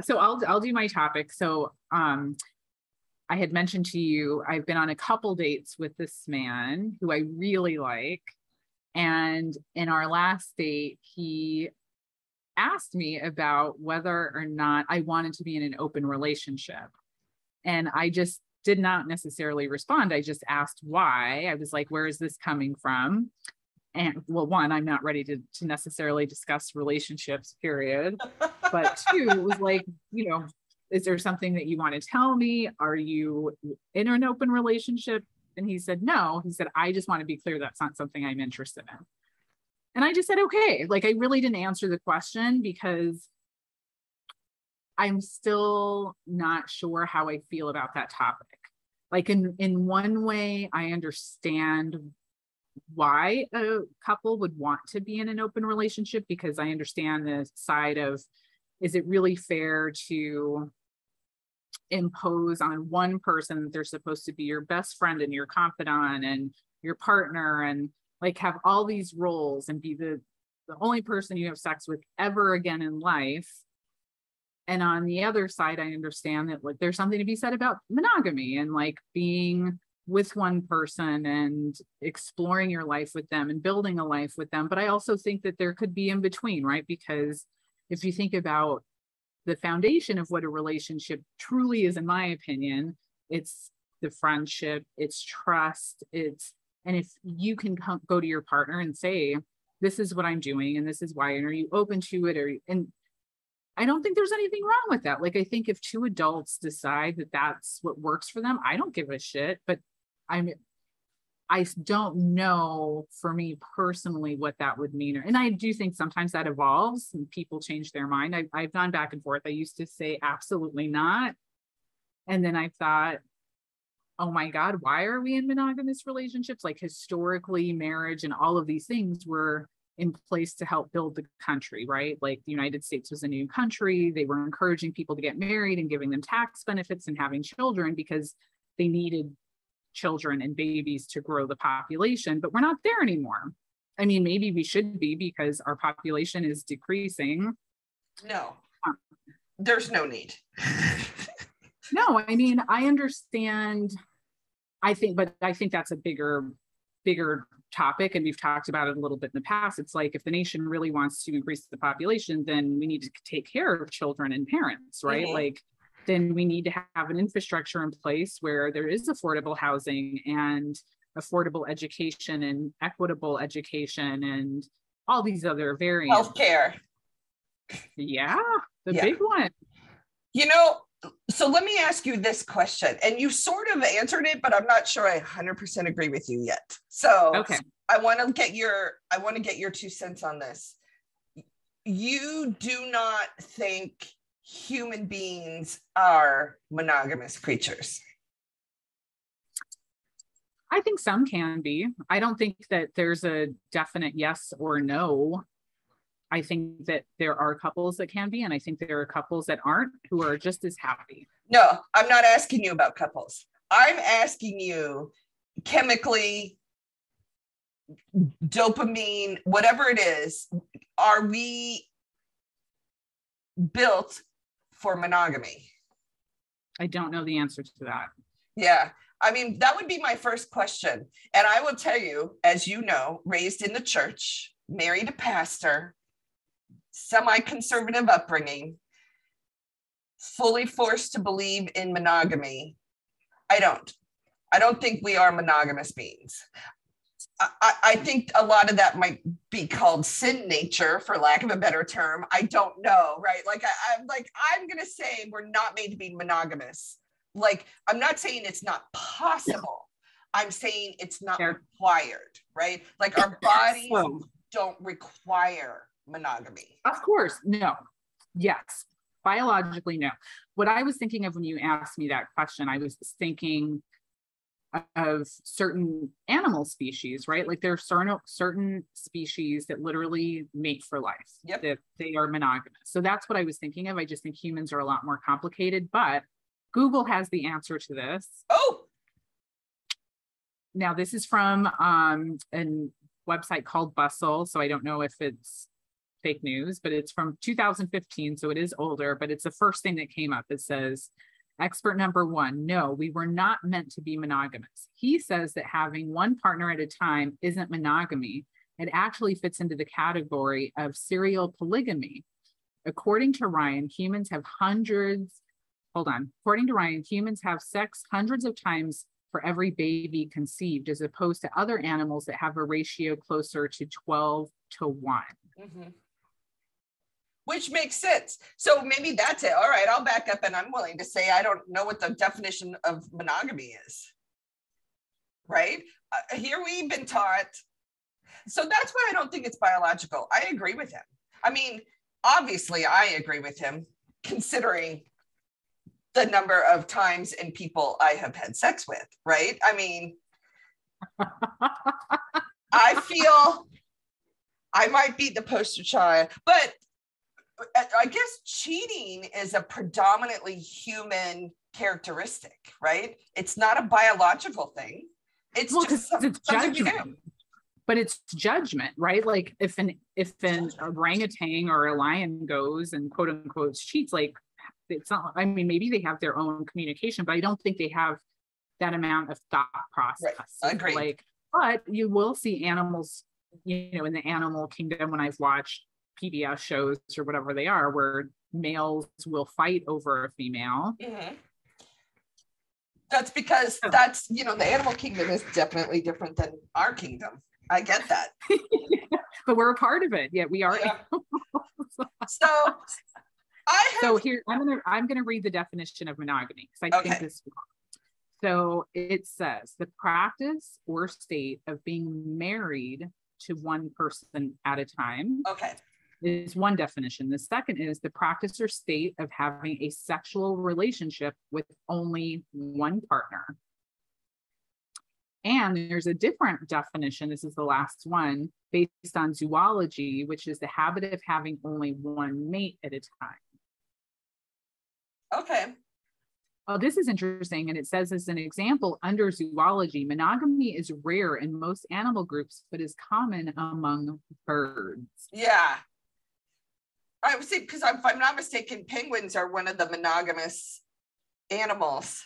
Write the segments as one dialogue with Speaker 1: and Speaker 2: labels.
Speaker 1: So I'll do my topic. So I had mentioned to you, I've been on a couple dates with this man who I really like. And in our last date, he asked me about whether or not I wanted to be in an open relationship. And I just did not necessarily respond. I just asked why. I was like, where is this coming from? And well, one, I'm not ready to necessarily discuss relationships, period. But two, it was like, is there something that you want to tell me? Are you in an open relationship? And he said, no. He said, I just want to be clear that's not something I'm interested in. And I just said, okay. Like, I really didn't answer the question because I'm still not sure how I feel about that topic. Like in one way, I understand why a couple would want to be in an open relationship, because I understand the side of, is it really fair to impose on one person that they're supposed to be your best friend and your confidant and your partner, and like have all these roles and be the only person you have sex with ever again in life. And on the other side, I understand that like there's something to be said about monogamy and like being with one person and exploring your life with them and building a life with them. But I also think that there could be in between, right? Because if you think about the foundation of what a relationship truly is, in my opinion, it's the friendship, it's trust, and if you can go to your partner and say, this is what I'm doing and this is why, and are you open to it? And I don't think there's anything wrong with that. Like, I think if two adults decide that that's what works for them, I don't give a shit, but I don't know for me personally what that would mean. And I do think sometimes that evolves and people change their mind. I've gone back and forth. I used to say absolutely not. And then I thought, oh my God, why are we in monogamous relationships? Like, historically, marriage and all of these things were in place to help build the country, right? Like, the United States was a new country. They were encouraging people to get married and giving them tax benefits and having children because they needed children and babies to grow the population, but we're not there anymore. I mean, maybe we should be, because our population is decreasing.
Speaker 2: No, there's no need.
Speaker 1: No, I mean, I understand. I think that's a bigger topic. And we've talked about it a little bit in the past. It's like, if the nation really wants to increase the population, then we need to take care of children and parents, right? Mm-hmm. Like, then we need to have an infrastructure in place where there is affordable housing and affordable education and equitable education and all these other variants.
Speaker 2: Healthcare.
Speaker 1: Yeah, big one.
Speaker 2: So let me ask you this question, and you sort of answered it, but I'm not sure I 100% agree with you yet. So okay. I want to get your 2 cents on this. You do not think human beings are monogamous creatures?
Speaker 1: I think some can be. I don't think that there's a definite yes or no. I think that there are couples that can be, and I think there are couples that aren't, who are just as happy.
Speaker 2: No, I'm not asking you about couples. I'm asking you chemically, dopamine, whatever it is, are we built for monogamy?
Speaker 1: I don't know the answer to that.
Speaker 2: Yeah. I mean, that would be my first question. And I will tell you, as you know, raised in the church, married a pastor, semi-conservative upbringing, fully forced to believe in monogamy. I don't think we are monogamous beings. I think a lot of that might be called sin nature, for lack of a better term. I don't know, right? Like, I'm going to say we're not made to be monogamous. Like, I'm not saying it's not possible. I'm saying it's not required, right? Like, our bodies don't require monogamy.
Speaker 1: Of course, no. Yes. Biologically, no. What I was thinking of when you asked me that question, I was thinking of certain animal species, right? Like, there are certain species that literally mate for life.
Speaker 2: Yep.
Speaker 1: That they are monogamous. So that's what I was thinking of. I just think humans are a lot more complicated, but Google has the answer to this.
Speaker 2: Oh,
Speaker 1: now this is from a website called Bustle. So I don't know if it's fake news, but it's from 2015. So it is older, but it's the first thing that came up. It says, expert number one, no, we were not meant to be monogamous. He says that having one partner at a time isn't monogamy. It actually fits into the category of serial polygamy. According to Ryan, humans have sex hundreds of times for every baby conceived, as opposed to other animals that have a ratio closer to 12 to 1.
Speaker 2: Mm-hmm. Which makes sense. So maybe that's it. All right, I'll back up, and I'm willing to say I don't know what the definition of monogamy is. Right? Here we've been taught. So that's why I don't think it's biological. I agree with him. I mean, obviously, I agree with him, considering the number of times and people I have had sex with, right? I mean, I feel I might be the poster child, but I guess cheating is a predominantly human characteristic, right? It's not a biological thing. It's just
Speaker 1: it's judgment. But it's judgment, right? Like if an orangutan or a lion goes and quote unquote cheats, like it's not, I mean, maybe they have their own communication, but I don't think they have that amount of thought process.
Speaker 2: Right. Agreed.
Speaker 1: Like, but you will see animals, you know, in the animal kingdom when I've watched PBS shows or whatever they are, where males will fight over a female.
Speaker 2: Mm-hmm. That's because that's, you know, the animal kingdom is definitely different than our kingdom. I get that.
Speaker 1: But we're a part of it. Yeah, we are.
Speaker 2: Yeah.
Speaker 1: So here, I'm gonna read the definition of monogamy because I think this. So it says the practice or state of being married to one person at a time.
Speaker 2: Okay.
Speaker 1: Is one definition. The second is the practice or state of having a sexual relationship with only one partner. And there's a different definition. This is the last one, based on zoology, which is the habit of having only one mate at a time.
Speaker 2: Okay.
Speaker 1: Oh, this is interesting. And it says, as an example, under zoology, monogamy is rare in most animal groups, but is common among birds.
Speaker 2: Yeah. I would say, because if I'm not mistaken, penguins are one of the monogamous animals.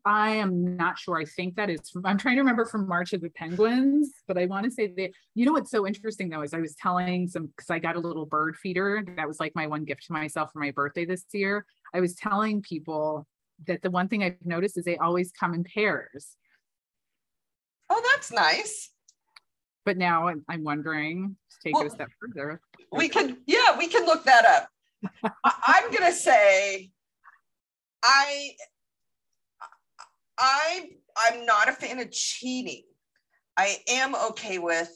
Speaker 1: I am not sure. I think that is, I'm trying to remember from March of the Penguins, but I want to say that, you know, what's so interesting though, is I was telling because I got a little bird feeder. That was like my one gift to myself for my birthday this year. I was telling people that the one thing I've noticed is they always come in pairs.
Speaker 2: Oh, that's nice.
Speaker 1: But now I'm wondering, take it a step further.
Speaker 2: We can look that up. I'm going to say, I'm not a fan of cheating. I am okay with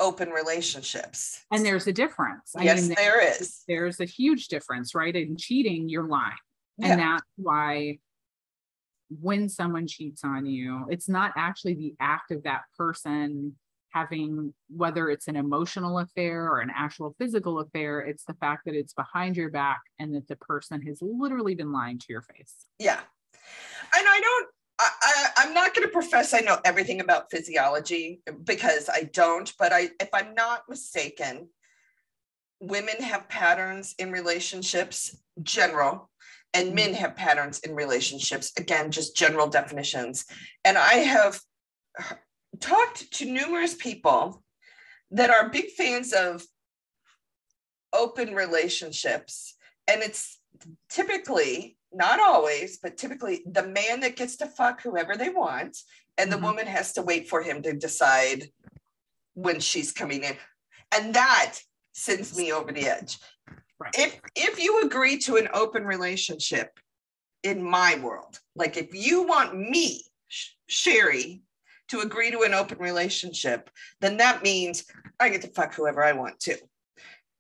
Speaker 2: open relationships.
Speaker 1: And there's a difference.
Speaker 2: Yes, there is.
Speaker 1: There's a huge difference, right? In cheating, you're lying. And that's why when someone cheats on you, it's not actually the act of that person having, whether it's an emotional affair or an actual physical affair, it's the fact that it's behind your back and that the person has literally been lying to your face.
Speaker 2: Yeah. And I'm not going to profess I know everything about physiology, because I don't, but if I'm not mistaken, women have patterns in relationships, general, and men have patterns in relationships, again, just general definitions. And I have talked to numerous people that are big fans of open relationships, and it's typically, not always, but typically the man that gets to fuck whoever they want, and the woman has to wait for him to decide when she's coming in. And that sends me over the edge. Right. If you agree to an open relationship in my world, like if you want me, Sherry, to agree to an open relationship, then that means I get to fuck whoever I want to.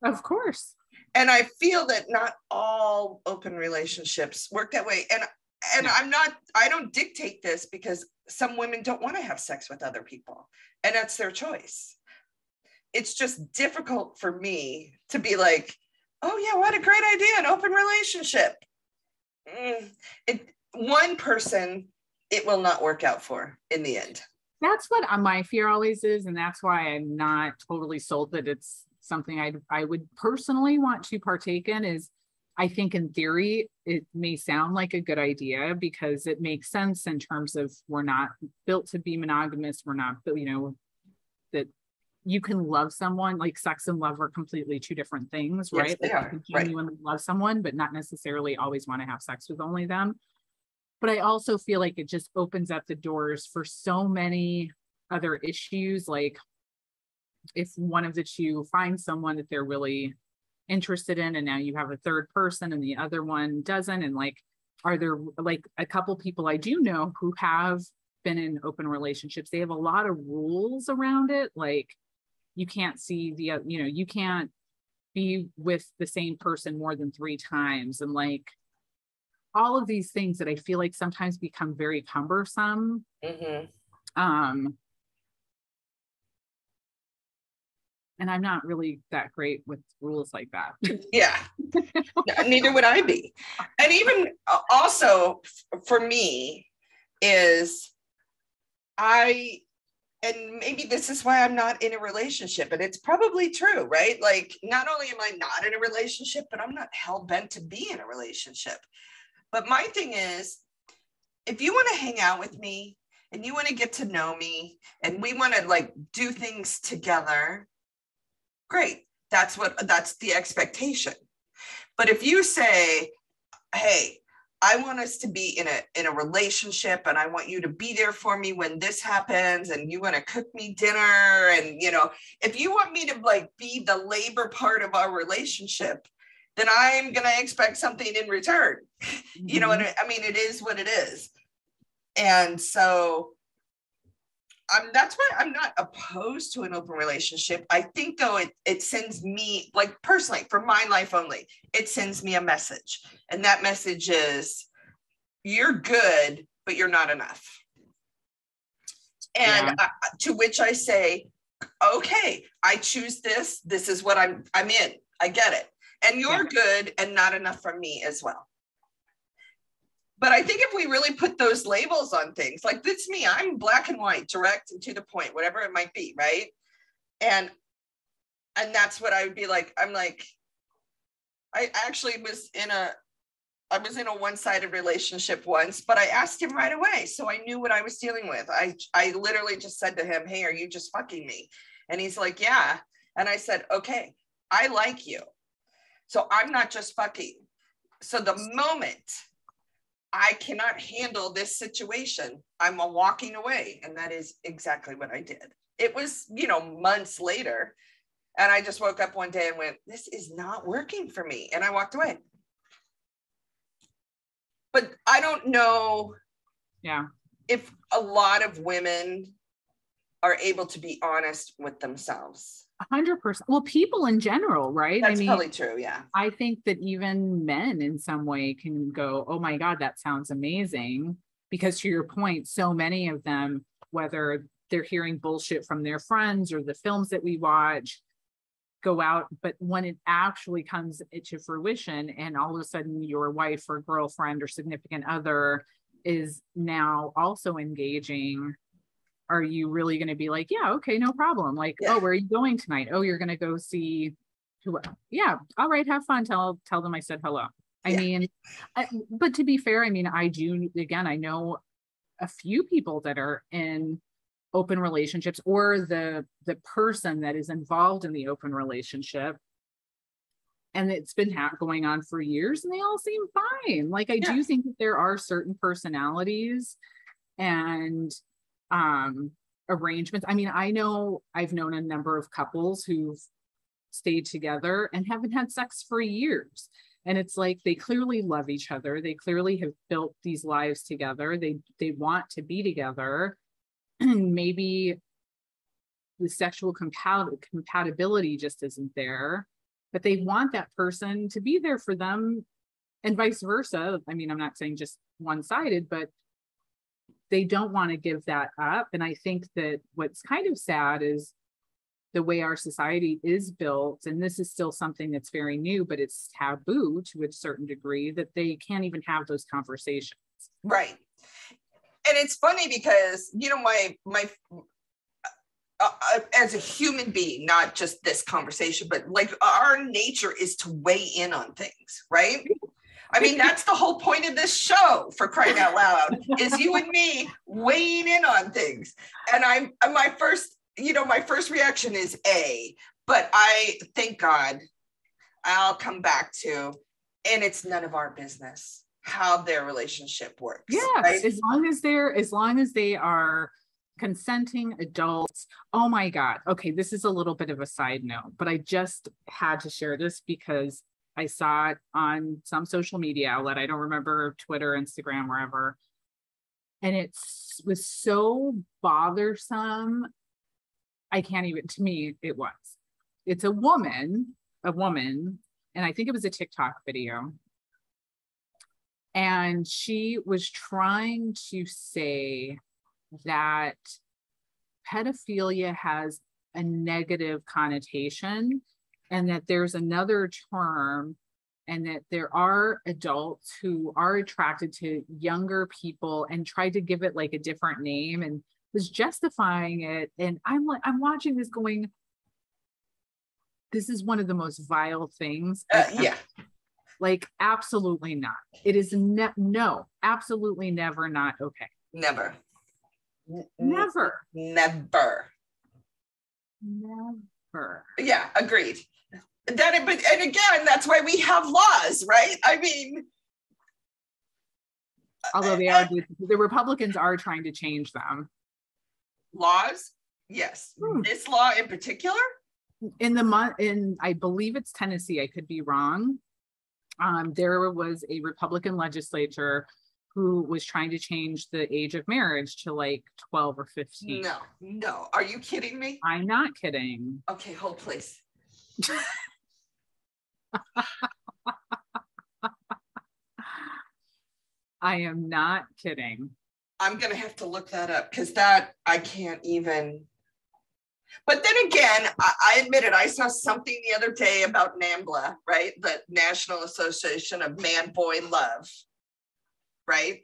Speaker 1: Of course.
Speaker 2: And I feel that not all open relationships work that way. And I don't dictate this, because some women don't want to have sex with other people, and that's their choice. It's just difficult for me to be like, oh yeah, what a great idea, an open relationship. One person, it will not work out for in the end.
Speaker 1: That's what my fear always is. And that's why I'm not totally sold that it's something I would personally want to partake in. Is I think in theory, it may sound like a good idea because it makes sense in terms of we're not built to be monogamous. We're not, that you can love someone, like sex and love are completely two different things, right?
Speaker 2: Yes, they
Speaker 1: like
Speaker 2: are.
Speaker 1: You can
Speaker 2: Right.
Speaker 1: genuinely love someone, but not necessarily always want to have sex with only them. But I also feel like it just opens up the doors for so many other issues. Like if one of the two finds someone that they're really interested in, and now you have a third person and the other one doesn't, and like, are there like a couple people I do know who have been in open relationships, they have a lot of rules around it. Like you can't see you can't be with the same person more than 3 times. And like, all of these things that I feel like sometimes become very cumbersome. And I'm not really that great with rules like that.
Speaker 2: Yeah, neither would I be. And even also for me is and maybe this is why I'm not in a relationship, and it's probably true, right? Like, not only am I not in a relationship, but I'm not hell-bent to be in a relationship. But my thing is, if you want to hang out with me and you want to get to know me and we want to like do things together, great. That's the expectation. But if you say, hey, I want us to be in a relationship and I want you to be there for me when this happens, and you want to cook me dinner, and if you want me to like be the labor part of our relationship, then I'm going to expect something in return. Mm-hmm. You know what I mean? It is what it is. And so that's why I'm not opposed to an open relationship. I think though it sends me, like personally, for my life only, it sends me a message. And that message is, you're good, but you're not enough. And to which I say, okay, I choose this. This is what I'm in. I get it. And you're good and not enough for me as well. But I think if we really put those labels on things, like this me, I'm black and white, direct and to the point, whatever it might be, right? And that's what I would be like. I'm like, I actually was in a one-sided relationship once, but I asked him right away. So I knew what I was dealing with. I literally just said to him, hey, are you just fucking me? And he's like, yeah. And I said, okay, I like you. So I'm not just fucking. So the moment I cannot handle this situation, I'm walking away. And that is exactly what I did. It was, months later. And I just woke up one day and went, this is not working for me. And I walked away. But I don't know if a lot of women are able to be honest with themselves.
Speaker 1: 100%. Well, people in general, right?
Speaker 2: That's probably true. Yeah.
Speaker 1: I think that even men in some way can go, oh my God, that sounds amazing. Because to your point, so many of them, whether they're hearing bullshit from their friends or the films that we watch, go out. But when it actually comes to fruition and all of a sudden your wife or girlfriend or significant other is now also engaging, are you really going to be like, yeah, okay, no problem. Like, oh, where are you going tonight? Oh, you're going to go see who? Yeah. All right. Have fun. Tell them I said hello. I mean, but to be fair, I mean, I know a few people that are in open relationships, or the person that is involved in the open relationship, and it's been going on for years and they all seem fine. Like, I do think that there are certain personalities and arrangements. I mean, I've known a number of couples who've stayed together and haven't had sex for years. And it's like, they clearly love each other. They clearly have built these lives together. They want to be together. And maybe the sexual compatibility just isn't there, but they want that person to be there for them, and vice versa. I mean, I'm not saying just one-sided, but they don't want to give that up. And I think that what's kind of sad is the way our society is built, and this is still something that's very new, but it's taboo to a certain degree, that they can't even have those conversations.
Speaker 2: Right. it's funny because, you know, my as a human being, not just this conversation, but like our nature is to weigh in on things, right? I mean, that's the whole point of this show, for crying out loud, is you and me weighing in on things. And my first reaction is but I, thank God, I'll come back to, and it's none of our business how their relationship works.
Speaker 1: Yes,
Speaker 2: right?
Speaker 1: as long as they are consenting adults. Oh my God. Okay, this is a little bit of a side note, but I just had to share this because I saw it on some social media outlet. I don't remember, Twitter, Instagram, wherever. And it was so bothersome. I can't even, to me, it was. It's a woman, and I think it was a TikTok video. And she was trying to say that pedophilia has a negative connotation and that there's another term, and that there are adults who are attracted to younger people, and tried to give it like a different name and was justifying it. And I'm watching this going, this is one of the most vile things. Like, absolutely not. It is no, absolutely never not okay.
Speaker 2: Never.
Speaker 1: Never.
Speaker 2: Yeah, agreed. And again, that's why we have laws, right? I mean,
Speaker 1: although the Republicans are trying to change them.
Speaker 2: Laws, yes. This law in particular?
Speaker 1: In I believe it's Tennessee, I could be wrong. There was a Republican legislature who was trying to change the age of marriage to like 12 or 15.
Speaker 2: No. Are you kidding me?
Speaker 1: I'm not kidding.
Speaker 2: Okay, hold please.
Speaker 1: I am not kidding.
Speaker 2: I'm going to have to look that up because that I can't even. But then again, I admit it. I saw something the other day about NAMBLA, right? The National Association of Man Boy Love, right?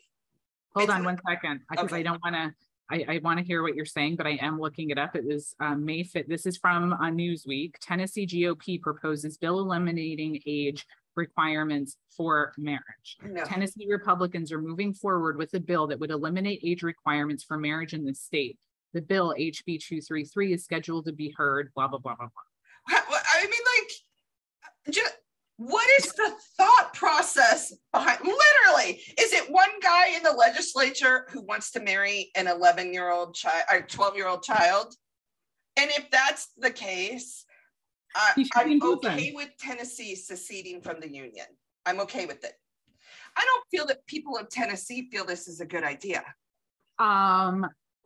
Speaker 1: Hold on one second, because okay. I don't want to. I want to hear what you're saying, but I am looking it up. It was May 5th. This is from Newsweek. Tennessee GOP proposes bill eliminating age requirements for marriage. No. Tennessee Republicans are moving forward with a bill that would eliminate age requirements for marriage in the state. The bill, HB 233, is scheduled to be heard, blah, blah, blah, blah, blah.
Speaker 2: I mean, like, just, what is the thought process behind, literally, is it one guy in the legislature who wants to marry an 11-year-old child or 12-year-old child? And if that's the case, I'm okay with Tennessee seceding from the union. I'm okay with it. I don't feel that people of Tennessee feel this is a good idea.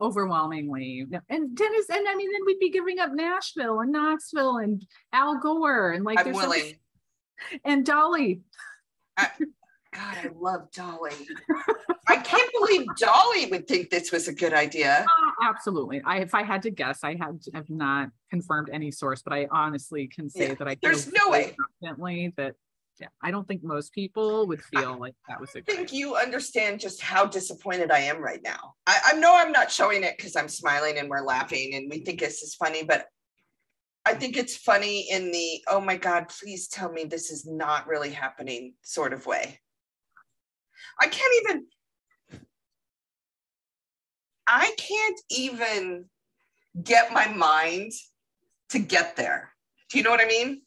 Speaker 1: Overwhelmingly. And Tennessee, and I mean, then we'd be giving up Nashville and Knoxville and Al Gore and like,
Speaker 2: I'm willing.
Speaker 1: And Dolly.
Speaker 2: God, I love Dolly. I can't believe Dolly would think this was a good idea.
Speaker 1: Absolutely. If I had to guess, I have not confirmed any source, but I honestly can say that I
Speaker 2: there's no way
Speaker 1: confidently that I don't think most people would feel like that was a good idea.
Speaker 2: I think you understand just how disappointed I am right now. I know I'm not showing it because I'm smiling and we're laughing and we think this is funny, but I think it's funny in the, oh my God, please tell me this is not really happening sort of way. I can't even get my mind to get there. Do you know what I mean?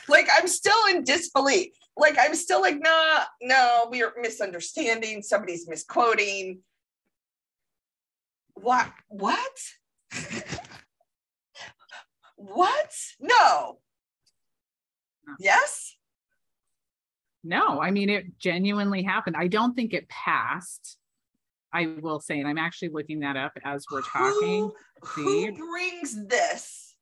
Speaker 2: Like, I'm still in disbelief. Like, I'm still like, no, we are misunderstanding. Somebody's misquoting. What? What? No. Yes?
Speaker 1: No, I mean, it genuinely happened. I don't think it passed, I will say, and I'm actually looking that up as we're talking.
Speaker 2: Who brings this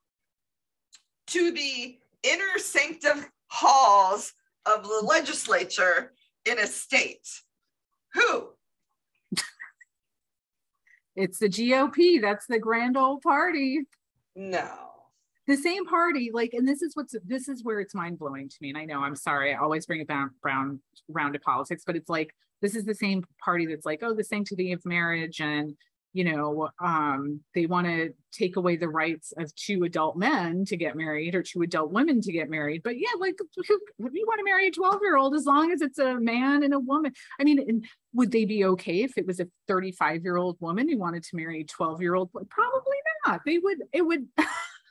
Speaker 2: to the inner sanctum halls of the legislature in a state? Who?
Speaker 1: It's the GOP. That's the grand old party.
Speaker 2: No.
Speaker 1: The same party, like, and this is where it's mind-blowing to me. And I know, I'm sorry, I always bring it round to politics, but it's like this is the same party that's like, oh, the sanctity of marriage, and they want to take away the rights of two adult men to get married or two adult women to get married. But yeah, like, you want to marry a 12-year-old as long as it's a man and a woman. I mean, would they be okay if it was a 35-year-old woman who wanted to marry a 12-year-old? Probably not. It would.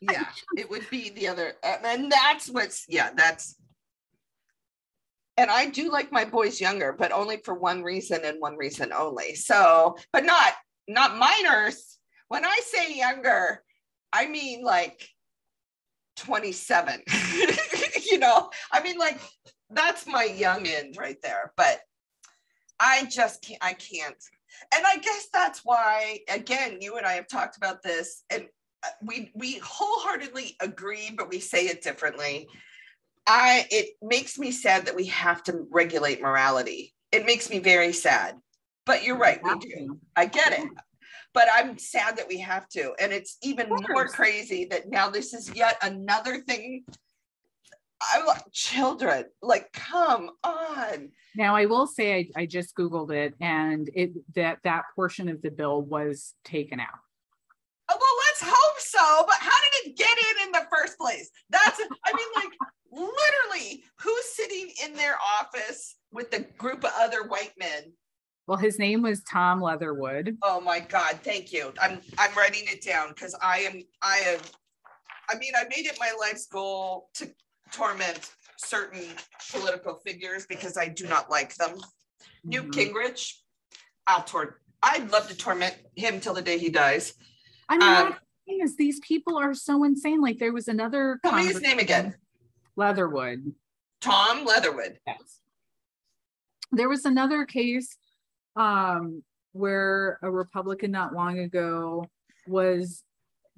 Speaker 2: Yeah, it would be the other. And that's that's. And I do like my boys younger, but only for one reason and one reason only. So, but not minors. When I say younger, I mean like 27. I mean, like, that's my young end right there. But I can't. And I guess that's why, again, you and I have talked about this, and we wholeheartedly agree, but we say it differently. It makes me sad that we have to regulate morality. It makes me very sad. But you're right, we do. I get it. But I'm sad that we have to. And it's even more crazy that now this is yet another thing. I'm like, children, like, come on.
Speaker 1: Now, I will say I just Googled it, and that portion of the bill was taken out.
Speaker 2: Oh, well, let's hope so. But how did it get in the first place? Literally, who's sitting in their office with a group of other white men?
Speaker 1: Well, his name was Tom Leatherwood.
Speaker 2: Oh my God, thank you. I'm writing it down because I made it my life's goal to torment certain political figures because I do not like them. Mm-hmm. Newt Gingrich, I'd love to torment him till the day he dies.
Speaker 1: I mean, the thing is, these people are so insane. Like, there was another.
Speaker 2: Tell me his name again.
Speaker 1: Leatherwood.
Speaker 2: Tom Leatherwood.
Speaker 1: Yes. There was another case where a Republican not long ago was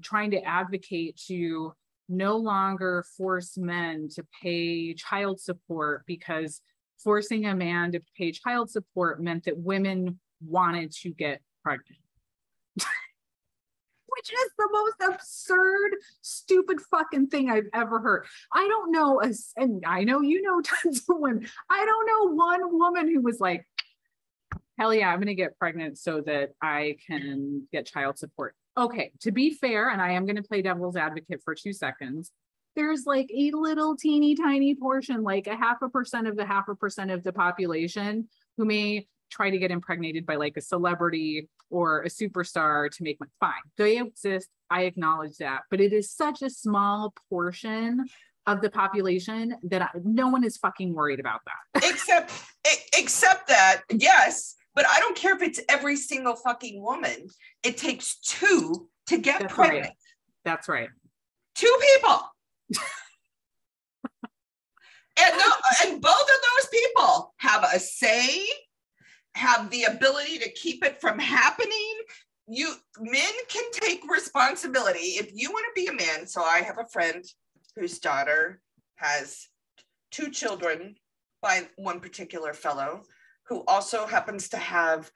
Speaker 1: trying to advocate to no longer force men to pay child support because forcing a man to pay child support meant that women wanted to get pregnant. Which is the most absurd, stupid fucking thing I've ever heard. I don't know, and I know you know tons of women. I don't know one woman who was like, hell yeah, I'm going to get pregnant so that I can get child support. Okay, to be fair, and I am going to play devil's advocate for 2 seconds, there's like a little teeny tiny portion, like 0.5% of the 0.5% of the population who may try to get impregnated by like a celebrity or a superstar to make money. Fine, they exist. I acknowledge that, but it is such a small portion of the population that no one is fucking worried about that.
Speaker 2: except that, yes, but I don't care if it's every single fucking woman. It takes 2 to get pregnant.
Speaker 1: Right. That's right.
Speaker 2: 2 people. and both of those people have a say, have the ability to keep it from happening. Men can take responsibility. If you want to be a man, so I have a friend whose daughter has 2 children by one particular fellow who also happens to have,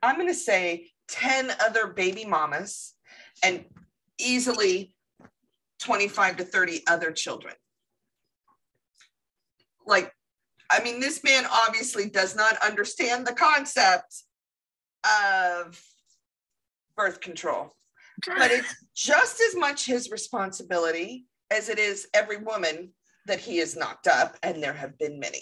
Speaker 2: I'm going to say, 10 other baby mamas and easily 25 to 30 other children. Like, I mean, this man obviously does not understand the concept of birth control, but it's just as much his responsibility as it is every woman that he has knocked up, and there have been many.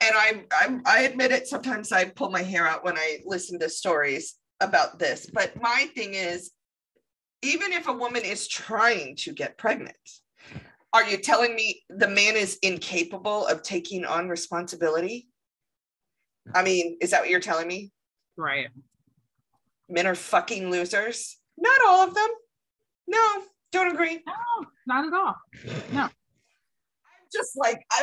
Speaker 2: And I admit it, sometimes I pull my hair out when I listen to stories about this, but my thing is, even if a woman is trying to get pregnant, are you telling me the man is incapable of taking on responsibility? I mean, is that what you're telling me?
Speaker 1: Right.
Speaker 2: Men are fucking losers. Not all of them. No, don't agree.
Speaker 1: No, not at all. No.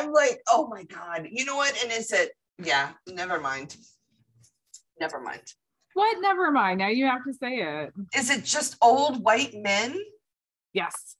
Speaker 2: I'm like, oh my God. You know what? And is it? Yeah, never mind. Never mind.
Speaker 1: What? Never mind. Now you have to say it.
Speaker 2: Is it just old white men?
Speaker 1: Yes.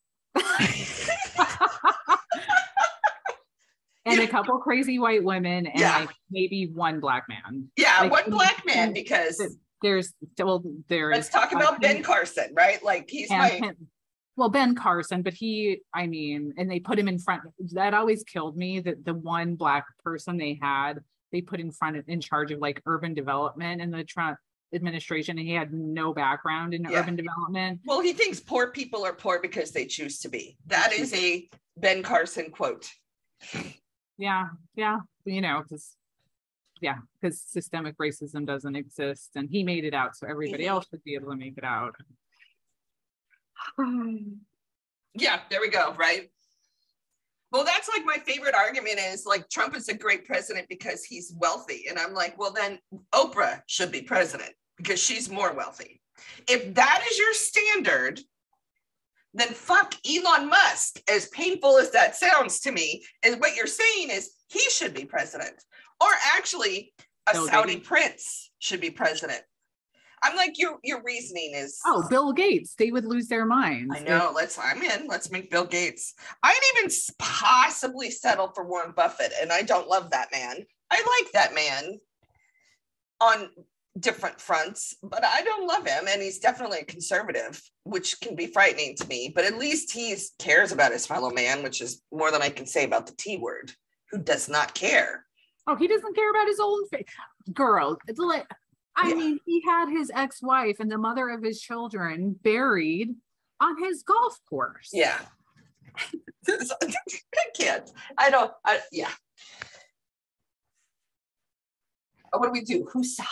Speaker 1: And a couple crazy white women and like maybe one black man.
Speaker 2: Yeah,
Speaker 1: like,
Speaker 2: one black man, because
Speaker 1: there's
Speaker 2: let's talk about Ben Carson, right? Like he's
Speaker 1: Ben Carson, but and they put him in front. That always killed me, that the one black person they had they put in charge of like urban development in the Trump administration, and he had no background in urban development.
Speaker 2: Well, he thinks poor people are poor because they choose to be. That is a Ben Carson quote.
Speaker 1: Yeah, because systemic racism doesn't exist, and he made it out, so everybody else should be able to make it out.
Speaker 2: Yeah, there we go, right? Well, that's like my favorite argument is like Trump is a great president because he's wealthy. And I'm like, well, then Oprah should be president because she's more wealthy. If that is your standard, then fuck Elon Musk. As painful as that sounds to me, is what you're saying is he should be president. Or actually, a Saudi prince should be president. I'm like, your reasoning is...
Speaker 1: Oh, Bill Gates. They would lose their minds.
Speaker 2: I know. I'm in. Let's make Bill Gates. I'd even possibly settle for Warren Buffett, and I don't love that man. I like that man on different fronts, but I don't love him, and he's definitely a conservative, which can be frightening to me, but at least he cares about his fellow man, which is more than I can say about the T word, who does not care.
Speaker 1: Oh, he doesn't care about his own face. Girl, it's like... I mean, he had his ex-wife and the mother of his children buried on his golf course.
Speaker 2: Yeah. I can't. Yeah. What do we do? Who saw?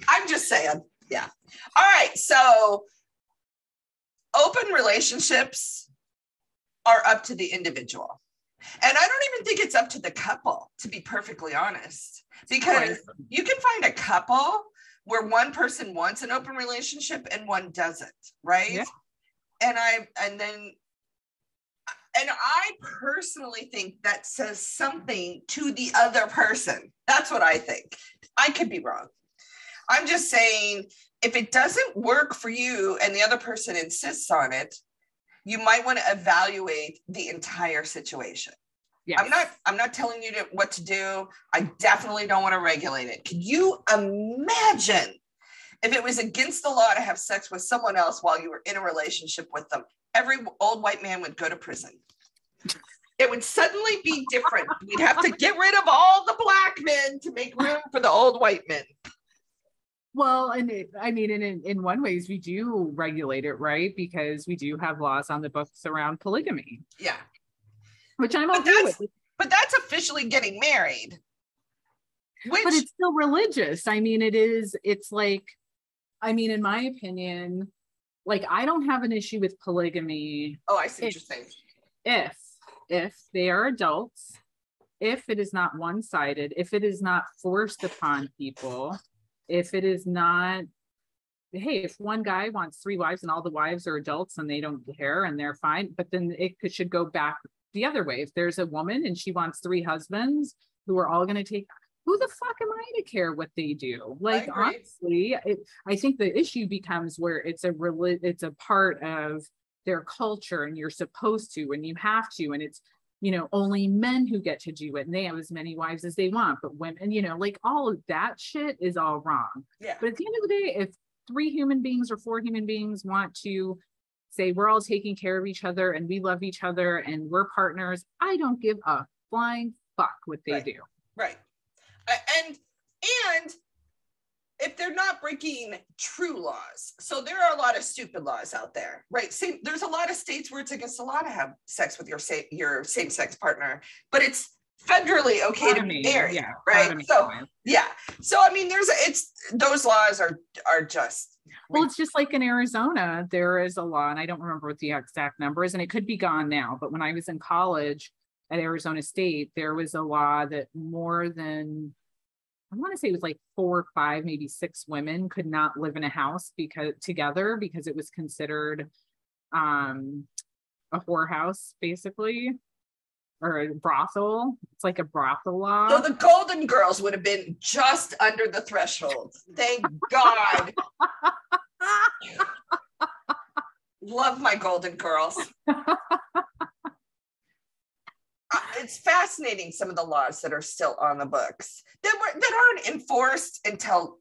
Speaker 2: I'm just saying. Yeah. All right. So open relationships are up to the individual. And I don't even think it's up to the couple, to be perfectly honest, because you can find a couple where one person wants an open relationship and one doesn't, right? Yeah. And I personally think that says something to the other person. That's what I think. I could be wrong. I'm just saying, if it doesn't work for you and the other person insists on it, you might want to evaluate the entire situation. Yes. I'm not telling you what to do. I definitely don't want to regulate it. Can you imagine if it was against the law to have sex with someone else while you were in a relationship with them? Every old white man would go to prison. It would suddenly be different. We'd have to get rid of all the black men to make room for the old white men.
Speaker 1: Well, and in one ways we do regulate it, right? Because we do have laws on the books around polygamy.
Speaker 2: Yeah.
Speaker 1: Which I'm okay with.
Speaker 2: But that's officially getting married.
Speaker 1: But it's still religious. I mean, it's like, I mean, in my opinion, like, I don't have an issue with polygamy.
Speaker 2: Oh, I see what you're saying.
Speaker 1: If they are adults, if it is not one-sided, if it is not forced upon people, if it is not, hey, if one guy wants 3 wives and all the wives are adults and they don't care and they're fine, but then should go back the other way. If there's a woman and she wants 3 husbands who are all going to take, who the fuck am I to care what they do? Like, honestly, I think the issue becomes where it's a part of their culture and you're supposed to, and you have to, and it's, only men who get to do it and they have as many wives as they want, but women, like all of that shit is all wrong.
Speaker 2: Yeah.
Speaker 1: But at the end of the day, if 3 human beings or 4 human beings want to say we're all taking care of each other and we love each other and we're partners, I don't give a flying fuck what they do.
Speaker 2: Right. And if they're not breaking true laws, so there are a lot of stupid laws out there, right? There's a lot of states where it's against the law to have sex with your same-sex partner, but it's federally okay to be married, right? So I mean, those laws are just.
Speaker 1: Well, it's just like in Arizona, there is a law, and I don't remember what the exact number is, and it could be gone now, but when I was in college at Arizona State, there was a law that more than, I want to say it was like 4 or 5, maybe 6 women could not live in a house together because it was considered a whorehouse, basically, or a brothel. It's like a brothel law.
Speaker 2: So the Golden Girls would have been just under the threshold. Thank God. Love my Golden Girls. It's fascinating, some of the laws that are still on the books that aren't enforced until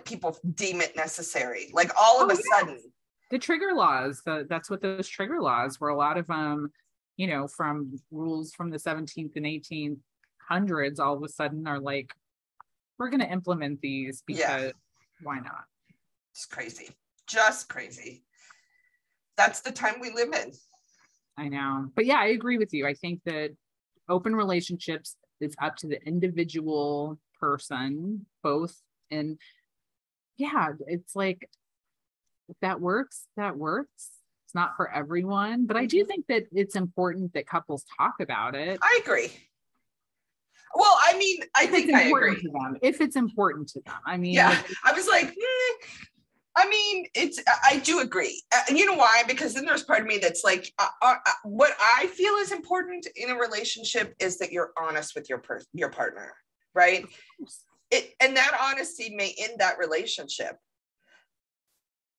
Speaker 2: people deem it necessary. Like all of a sudden.
Speaker 1: The trigger laws, that's what those trigger laws were. A lot of them you know, from rules from the 17th and 1800s all of a sudden are like, we're going to implement these because why not?
Speaker 2: It's crazy. Just crazy. That's the time we live in.
Speaker 1: I know. But yeah, I agree with you. I think that open relationships is up to the individual person, both. And yeah, it's like, if that works, that works. It's not for everyone, but I do think that it's important that couples talk about it.
Speaker 2: I agree. Well, I mean, I think I agree.
Speaker 1: To them, if it's important to them. I mean,
Speaker 2: yeah, I was like, I mean, I do agree. You know why? Because then there's part of me that's like, what I feel is important in a relationship is that you're honest with your partner, right? And that honesty may end that relationship.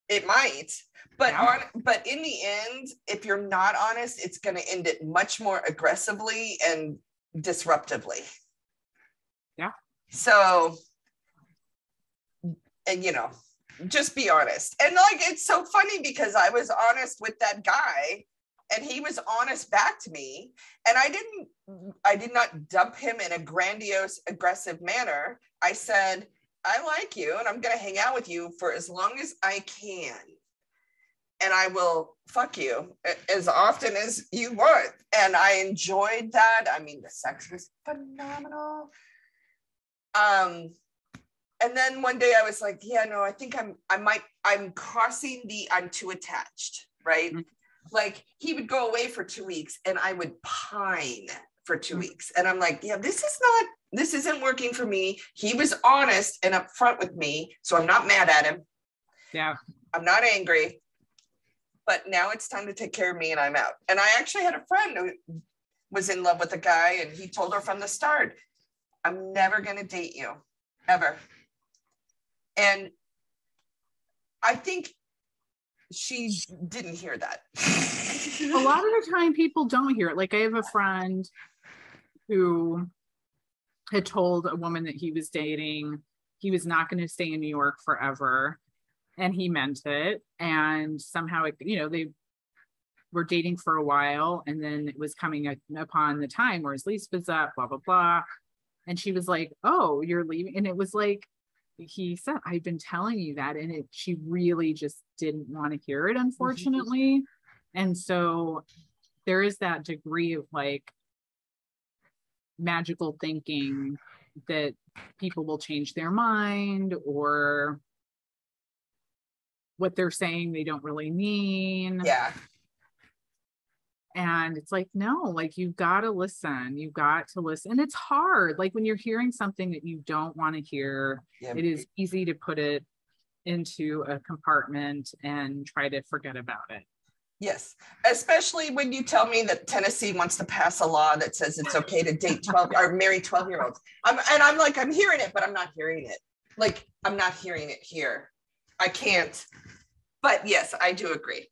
Speaker 2: It might, but but in the end, if you're not honest, it's going to end it much more aggressively and disruptively.
Speaker 1: Yeah.
Speaker 2: So, and you know, just be honest. And like, it's so funny because I was honest with that guy and he was honest back to me. And I did not dump him in a grandiose, aggressive manner. I said, I like you and I'm going to hang out with you for as long as I can. And I will fuck you as often as you want. And I enjoyed that. I mean, the sex was phenomenal. And then one day I was like, yeah, no, I think I'm crossing the I'm too attached, right? Mm-hmm. Like he would go away for 2 weeks and I would pine for 2 weeks. And I'm like, yeah, this isn't working for me. He was honest and upfront with me. So I'm not mad at him.
Speaker 1: Yeah.
Speaker 2: I'm not angry, but now it's time to take care of me and I'm out. And I actually had a friend who was in love with a guy and he told her from the start, I'm never going to date you ever. And I think she didn't hear that.
Speaker 1: A lot of the time people don't hear it. Like I have a friend who had told a woman that he was dating he was not going to stay in New York forever, and he meant it. And somehow they were dating for a while, and then it was coming upon the time where his lease was up, blah blah blah, and she was like, oh, you're leaving. And it was like, he said, I've been telling you that. And she really just didn't want to hear it, unfortunately. And so there is that degree of like magical thinking that people will change their mind, or what they're saying they don't really mean.
Speaker 2: Yeah.
Speaker 1: And it's like, no, like you've got to listen. You've got to listen. And it's hard. Like when you're hearing something that you don't want to hear, It is easy to put it into a compartment and try to forget about it.
Speaker 2: Yes. Especially when you tell me that Tennessee wants to pass a law that says it's okay to date 12 or marry 12-year-olds. I'm like, I'm hearing it, but I'm not hearing it. Like, I'm not hearing it here. I can't. But yes, I do agree.